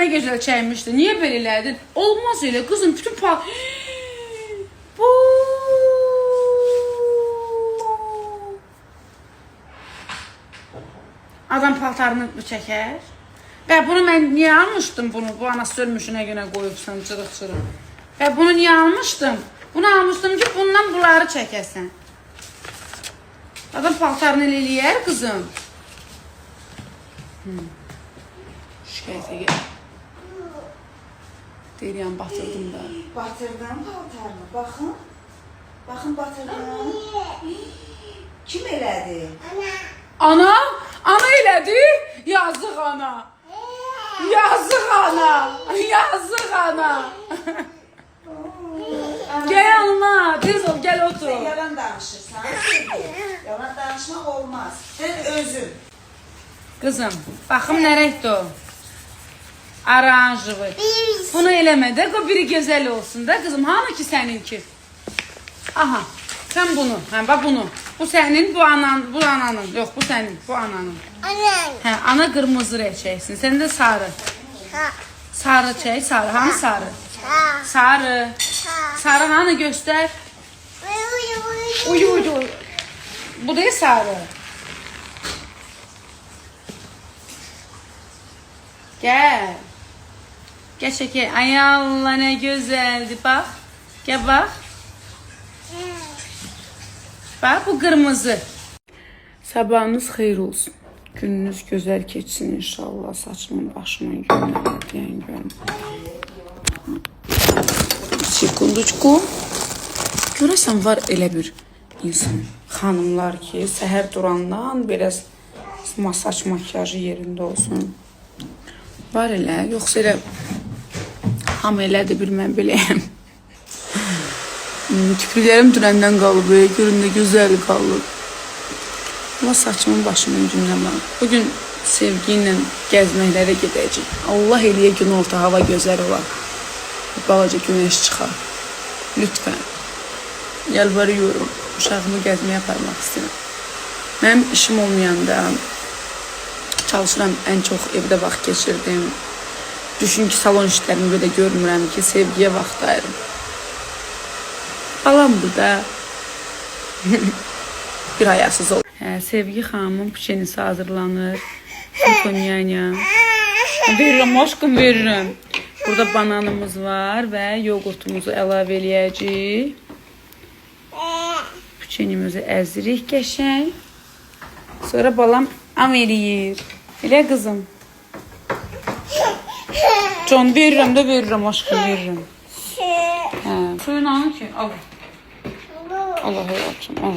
ne gözəl çəkmişdi. Niyə belə elədin? Olmaz elə qızım, bütün adam paltarını çəkər. Və bunu mən niyə almışdım bunu? Bu anası ölmüşünə görə qoyubsan, cırıq-cırıq. Və bunu niyə almışdım? Bunu almışdım ki, bundan bunları çəkəsən. Adam paltarını eləyər, qızım. Şikayətə gəl. Deyirəm, batırdım da. Batırdım paltarını, baxın. Baxın, batırdım. Kim elədi? Ana? Ana elədi? Yazıq ana. Yazıq ana. Yazıq ana. Gəl ana, tez ol, gəl otur. Sən yalan danışırsan, yalan danışmaq olmaz. Sən özün. Qızım, baxım nə rəngdir o? Aranjıvı. Bunu eləmə də, o biri gözəl olsun da qızım. Hanı ki səninki? Aha, sən bunu, hə, bax bunu. Bu sənin, bu ananın. Yox, bu sənin, bu ananın. Hə, ana qırmızı rəng çəksin. Sən də sarı. Sarı çək, sarı. Hanı sarı? Sarı. Sarı hanı göstər? Uyu. Bu da sarı. Gəl. Gəl çəkək. Ay Allah, nə gözəldir. Bax. Gəl bax. Bax, bu qırmızı. Sabahınız xeyir olsun. Gününüz gözəl keçsin inşallah. Saçımın, başımın günləri deyən görüm. Sekunduçku. Görəsən var elə bir insan, xanımlar ki, səhər durandan biraz saç makyajı yerində olsun. Var elə, yoxsa elə hamı elədir, bir mən beləyəm. Tüpürlərim dünəndən qalıb, görün də gözəl qalıb. Allah saçımın, başımın gündən var. Bugün sevgi ilə gəzməklərə gedəcək. Allah eləyə gün orta hava gözəl olar. Balaca güneş çıxar. Lütfən. Yalvarıyorum. Uşağımı gəzməyə aparmaq istəyirəm. Mənim işim olmayanda çalışıram, ən çox evdə vaxt keçirdim. Düşün ki, salon işlərimi belə görmürəm ki, sevgiyə vaxt ayırım. Balamdır da. Bir ayasız olur. Sevgi xanımın pişenisi hazırlanır. Antonianya. Veririm, aşkım veririm. Burada bananımız var və yoğurtumuzu əlavə eləyəcəyik. Pişenimizi əzirik qəşəng. Sonra balam am eləyir. Elə qızım. Can veririm də veririm, aşkım veririm. Suyun alın ki, al. Allah hayatım, al.